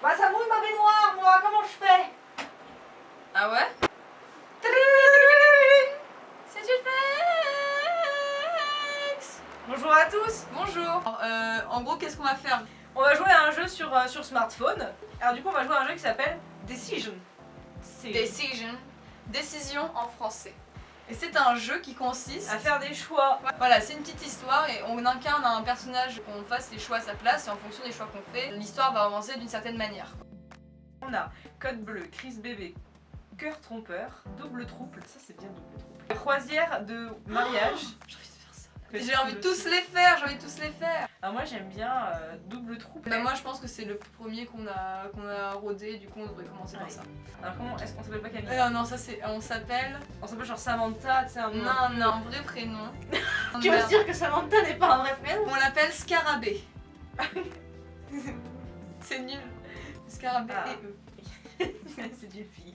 Bah ça mouille ma baignoire, moi, comment je fais? Ah ouais? C'est du flex. Bonjour à tous. Bonjour. En gros, qu'est-ce qu'on va faire? On va jouer à un jeu sur smartphone. Alors du coup on va jouer à un jeu qui s'appelle Decision. Décision en français. Et c'est un jeu qui consiste À faire des choix. Voilà, c'est une petite histoire et on incarne un personnage, qu'on fasse les choix à sa place et en fonction des choix qu'on fait, l'histoire va avancer d'une certaine manière. On a code bleu, crise bébé, cœur trompeur, double trouble, ça c'est bien double trouble. Croisière de mariage. J'ai envie de tous les faire, Alors moi j'aime bien double trouble. Bah moi je pense que c'est le premier qu'on a rodé, du coup on devrait commencer par ça. Alors comment est-ce qu'on s'appelle pas Camille? Non, ça c'est... on s'appelle... On s'appelle genre Samantha, tu sais un nom. Non, un vrai prénom. Tu veux dire que Samantha n'est pas un vrai prénom? On l'appelle Scarabée. C'est nul. Scarabée Ah. et eux. C'est d'une fille.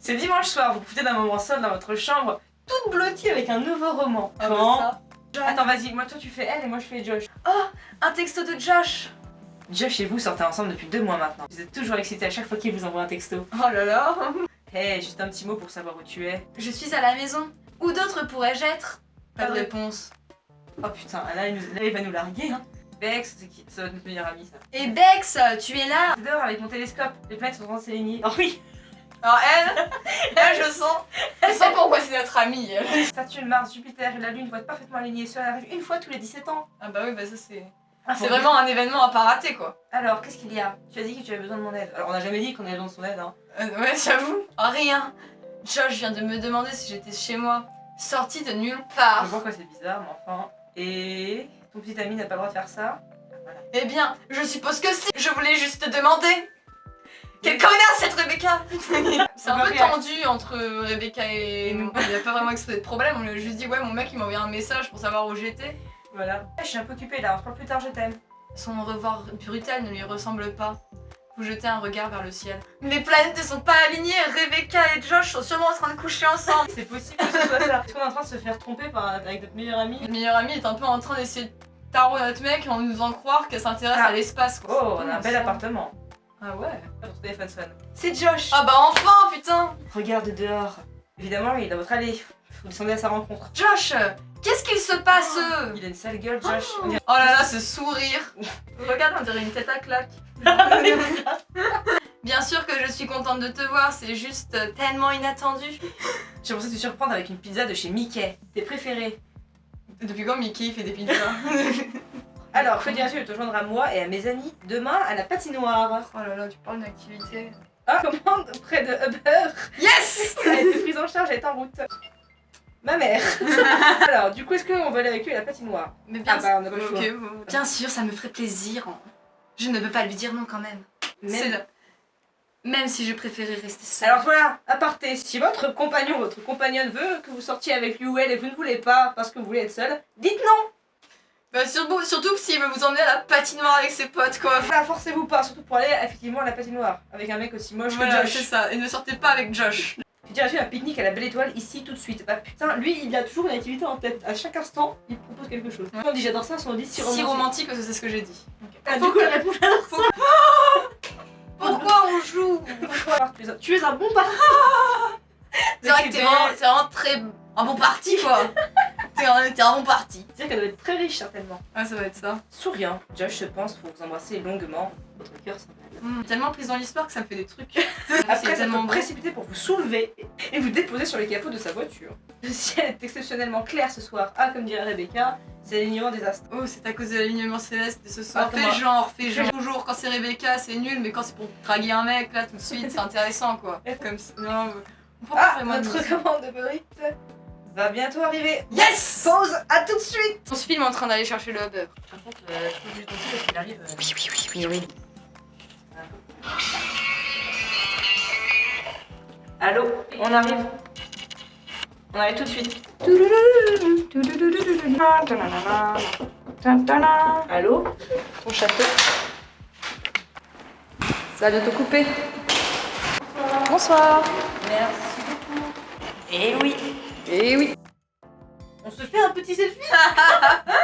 C'est dimanche soir, vous profitez d'un moment seul dans votre chambre, toute blottie avec un nouveau roman. Ah bah Quand... ça. Attends, vas-y, moi toi tu fais elle et moi je fais Josh. Oh, un texto de Josh. Josh et vous sortez ensemble depuis 2 mois maintenant. Vous êtes toujours excités à chaque fois qu'il vous envoie un texto. Oh là là. Hey, juste un petit mot pour savoir où tu es. Je suis à la maison. Où d'autre pourrais-je être? Pas de Ah ouais. réponse. Oh putain, là il va nous larguer hein. Bex, c'est qui? Ça va être notre meilleur ami ça. Et Bex, tu es là? C'est dehors avec mon télescope, les planètes sont en train de s'aligner. Oh oui. Alors elle, je sens pourquoi c'est notre amie. Elle. Saturne, Mars, Jupiter et la Lune vont être parfaitement alignés. Cela arrive une fois tous les 17 ans. Ah bah oui, bah ça c'est... Ah, C'est vraiment un événement à pas rater quoi. Alors, qu'est-ce qu'il y a? Tu as dit que tu avais besoin de mon aide. Alors, on n'a jamais dit qu'on avait besoin de son aide, hein. Ouais, j'avoue. Oh, rien. Josh vient de me demander si j'étais chez moi. Sortie de nulle part. Je vois quoi, c'est bizarre, mais enfin. Et ton petit ami n'a pas le droit de faire ça? Ah, voilà. Eh bien, je suppose que si. Je voulais juste te demander. Quelle connasse cette Rebecca. C'est un peu tendu entre Rebecca et nous. Il n'y a pas vraiment exposé de problème. On lui a juste dit ouais, mon mec il m'a envoyé un message pour savoir où j'étais. Voilà. Je suis un peu occupée là, on se parle plus tard, je t'aime. Son au revoir brutal ne lui ressemble pas. Vous jetez un regard vers le ciel. Les planètes ne sont pas alignées. Rebecca et Josh sont sûrement en train de coucher ensemble. C'est possible que ce soit ça. Est-ce qu'on est en train de se faire tromper avec notre meilleur ami? Notre meilleure amie est un peu en train d'essayer de tarot notre mec en nous faisant croire qu'elle s'intéresse à l'espace. Quoi. Oh, on a un bel appartement. Ah ouais. Ton téléphone sonne. C'est Josh. Ah bah enfin, putain. Regarde dehors. Évidemment, il est dans votre allée. Vous descendez à sa rencontre. Josh, qu'est-ce qu'il se passe? Il a une sale gueule, Josh. Oh là là, ce sourire. Regarde, on dirait une tête à claque. Bien sûr que je suis contente de te voir, c'est juste tellement inattendu. J'ai pensé te surprendre avec une pizza de chez Mickey. Tes préférés. Depuis quand Mickey fait des pizzas? Alors, que dirais-tu de te joindre à moi et à mes amis demain à la patinoire? Oh là là, tu parles d'activité. Ah, commande près de Uber. Yes. Elle a été prise en charge, elle est en route. Ma mère. Alors, du coup, est-ce qu'on va aller avec lui à la patinoire? Mais bien, Ah bah, on n'a pas le choix. okay, bon. Bien sûr, ça me ferait plaisir. Je ne peux pas lui dire non quand même. Même si je préférais rester seule. Alors voilà, aparté, si votre compagnon, votre compagnonne veut que vous sortiez avec lui ou elle et vous ne voulez pas parce que vous voulez être seul, dites non. Bah surtout s'il veut vous emmener à la patinoire avec ses potes quoi. Voilà, forcez-vous pas, surtout pour aller effectivement à la patinoire avec un mec aussi moche Voilà, que Josh. c'est ça, et ne sortez pas avec Josh. Tu dirais-tu un pique-nique à la Belle Étoile ici tout de suite? Bah putain, lui il a toujours une activité en tête, à chaque instant il propose quelque chose. On dit j'adore ça, on dit si romantique. Si romantique parce que c'est ce que j'ai dit. Okay. Ah, du coup la réponse j'adore ça. Pourquoi on joue? Tu es un bon parti. C'est vrai que t'es vraiment un bon parti quoi. T'es un bon parti. C'est-à-dire qu'elle doit être très riche certainement. Ah ça va être ça. Souriant, Josh se pense pour vous embrasser longuement. Votre cœur s'emballe. Tellement prise dans l'histoire que ça me fait des trucs. Après s'être tellement précipité pour vous soulever et vous déposer sur le capot de sa voiture. Le ciel est exceptionnellement clair ce soir. Ah, comme dirait Rebecca, c'est l'alignement des astres. Oh, c'est à cause de l'alignement céleste de ce soir. Ah, fais genre. Toujours, quand c'est Rebecca, c'est nul, mais quand c'est pour draguer un mec, là, tout de suite, c'est intéressant, quoi. Comme si... Non, on peut pas vraiment... Notre commande de burrito va bientôt arriver. Yes. Pause, à tout de suite. On se filme en train d'aller chercher le Uber. Par contre, je peux lui tenter parce qu'il arrive... Oui. Allô, on arrive. On arrive tout de suite. Allô, ton château. Ça va bientôt couper. Bonsoir. Merci beaucoup. Et oui. Et oui. On se fait un petit selfie.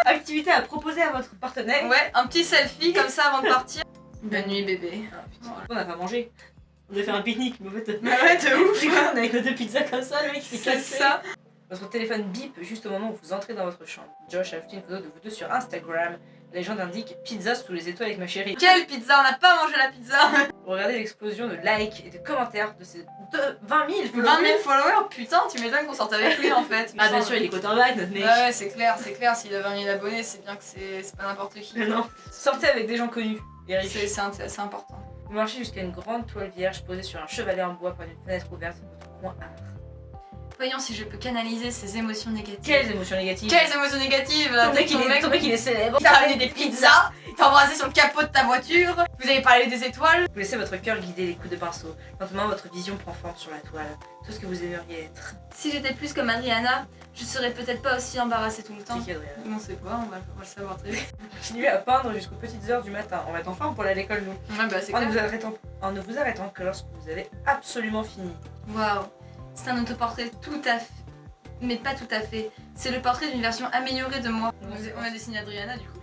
Activité à proposer à votre partenaire. Ouais, un petit selfie comme ça avant de partir. Bonne nuit bébé. Ah, putain. On n'a pas mangé. On devait faire un pique-nique, mais en fait... Mais ouais, de ouf. On avec nos 2 pizzas comme ça, le mec s'est C'est cassé. ça. Votre téléphone bip juste au moment où vous entrez dans votre chambre. Josh a ajouté une photo de vous deux sur Instagram. La légende indique pizza sous les étoiles avec ma chérie. Quelle pizza? On n'a pas mangé la pizza. Regardez l'explosion de likes et de commentaires de ces 20 000 followers. 20 000 followers, putain, tu m'étonnes qu'on sorte avec lui en fait. Ah bien sûr, il est quarterback notre mec. Ouais, c'est clair, s'il a 20 000 abonnés, c'est bien que c'est pas n'importe qui. Non. Sortez avec des gens connus et riches. C'est important. Vous marchez jusqu'à une grande toile vierge posée sur un chevalet en bois près d'une fenêtre ouverte dans votre coin art. Voyons si je peux canaliser ces émotions négatives. Quelles émotions négatives? Quelles émotions négatives là. Ton mec il est célèbre. Il t'a ramené des pizzas, il t'a embrassé sur le capot de ta voiture, vous avez parlé des étoiles. Vous laissez votre cœur guider les coups de pinceau. Lentement, votre vision prend forme sur la toile. Tout ce que vous aimeriez être. Si j'étais plus comme Adriana, je serais peut-être pas aussi embarrassée tout le temps. C'est qui, Adrien? On sait pas, on va le savoir très vite. Continuez à peindre jusqu'aux petites heures du matin. On va être en forme pour aller à l'école, nous. Ouais, bah c'est En ne, clair. en ne vous arrêtant que lorsque vous avez absolument fini. Waouh, c'est un autoportrait tout à fait. Mais pas tout à fait. C'est le portrait d'une version améliorée de moi. On a dessiné Adriana du coup.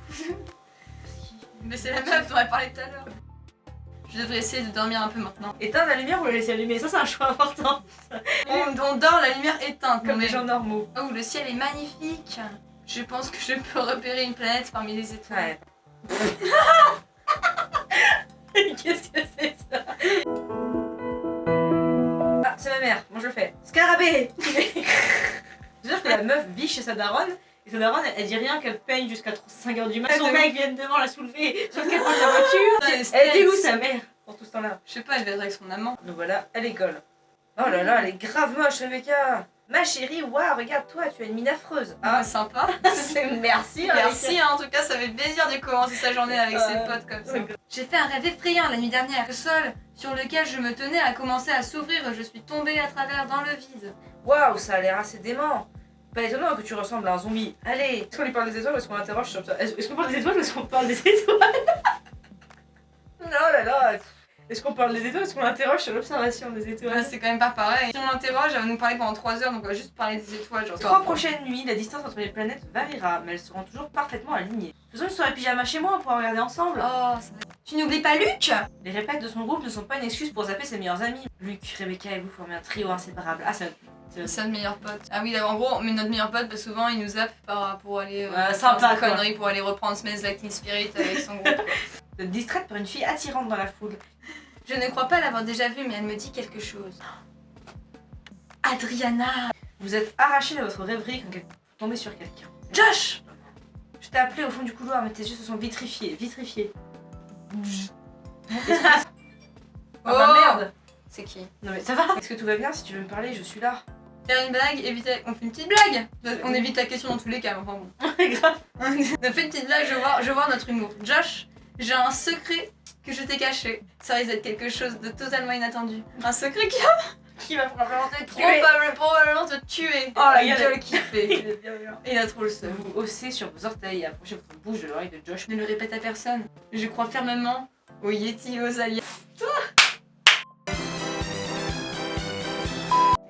Mais c'est la meuf dont on a parlé tout à l'heure. Je devrais essayer de dormir un peu maintenant. Éteindre la lumière ou la laisser allumer, ça c'est un choix important. On dort la lumière éteinte. Comme les gens normaux. Oh, le ciel est magnifique. Je pense que je peux repérer une planète parmi les étoiles. Ouais. Qu'est-ce que c'est ça? Ah, c'est ma mère, moi je le fais. Scarabée. C'est-à-dire que la meuf vit chez sa daronne, et sa daronne elle dit rien qu'elle peigne jusqu'à 5h du matin. Son mec vient devant la soulever sur le capot de la voiture. Elle était où sa mère pour tout ce temps-là? Je sais pas, elle va être avec son amant. Nous voilà à l'école. Oh là là, elle est grave moche, Rebecca. Ma chérie, waouh, regarde toi, tu as une mine affreuse. Ah, sympa. Merci, Merci, hein, en tout cas, ça fait plaisir de commencer sa journée avec ses potes comme ça. J'ai fait un rêve effrayant la nuit dernière. Le sol sur lequel je me tenais a commencé à s'ouvrir et je suis tombée à travers dans le vide. Waouh, ça a l'air assez dément. Pas étonnant que tu ressembles à un zombie. Allez, est-ce qu'on lui parle des étoiles ou est-ce qu'on l'interroge sur ça? Est-ce qu'on parle des étoiles ou est-ce qu'on parle des étoiles? Oh là là. Est-ce qu'on parle des étoiles ou est-ce qu'on l'interroge sur l'observation des étoiles? Ouais, c'est quand même pas pareil. Si on l'interroge, elle va nous parler pendant 3 heures, donc on va juste parler des étoiles. Genre, 3 prochaines nuits, la distance entre les planètes variera, mais elles seront toujours parfaitement alignées. Faisons une soirée pyjama chez moi pour regarder ensemble. Oh, tu n'oublies pas Luc? Les répètes de son groupe ne sont pas une excuse pour zapper ses meilleurs amis. Luc, Rebecca et vous formez un trio inséparable. Ah, c'est notre meilleur pote. Ah oui, en gros, mais notre meilleur pote, souvent il nous zappe pour aller sympa, faire des conneries, pour aller reprendre Smells Like Teen Spirit avec son groupe. Vous êtes distraite par une fille attirante dans la foule. Je ne crois pas l'avoir déjà vue, mais elle me dit quelque chose. Adriana! Vous êtes arraché de votre rêverie quand vous tombez sur quelqu'un. Josh! Je t'ai appelé au fond du couloir, mais tes yeux se sont vitrifiés. Oh merde! C'est qui? Non mais ça va? Est-ce que tout va bien? Si tu veux me parler, je suis là. Faire une blague, éviter... On fait une petite blague! On évite la question dans tous les cas, enfin bon. Grave. On fait une petite blague, je vois notre humour. Josh, j'ai un secret que je t'ai caché. Ça risque d'être quelque chose de totalement inattendu. Un secret qui va probablement te tuer. Probablement te tuer. Oh la gueule qu'il fait. Il est bien. Il a trop le seum. Vous haussez sur vos orteils et approchez votre bouche de l'oreille de Josh. Ne le répète à personne. Je crois fermement aux Yeti et aux aliens.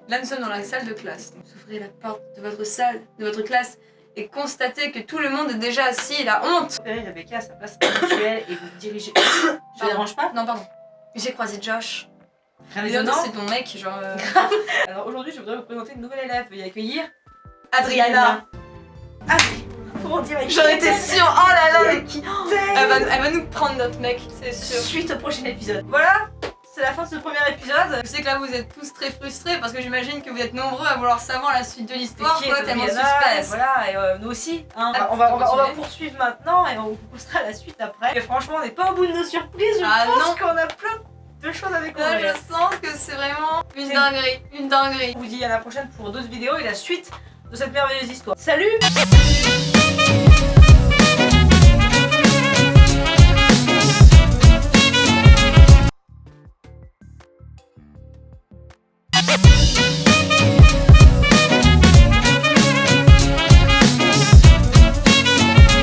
Là nous sommes dans la salle de classe. Donc ouvrez la porte de votre salle, de votre classe et constatez que tout le monde est déjà assis, la honte. Vous repérez Rebecca à sa place habituelle et vous vous dirigez. Je te dérange pas? Non pardon. J'ai croisé Josh. Rien Et d'étonnant. c'est ton mec, genre... Alors aujourd'hui je voudrais vous présenter une nouvelle élève. Veuillez accueillir Adriana. Comment dire? J'en étais sûre. Oh là là, mais qui... Elle va nous prendre notre mec, c'est sûr. Suite au prochain épisode. Voilà, c'est la fin de ce premier épisode. Je sais que là vous êtes tous très frustrés parce que j'imagine que vous êtes nombreux à vouloir savoir la suite de l'histoire, Qui est quoi, tellement Adriana, suspense. et voilà, et nous aussi. Hein. Ah, on va continuer. poursuivre maintenant et on vous postera la suite après. Et franchement, on n'est pas au bout de nos surprises. Je Ah, pense non. qu'on a plein de choses à Là, découvrir. je sens que c'est vraiment une dinguerie, une dinguerie. On vous dit à la prochaine pour d'autres vidéos et la suite de cette merveilleuse histoire. Salut!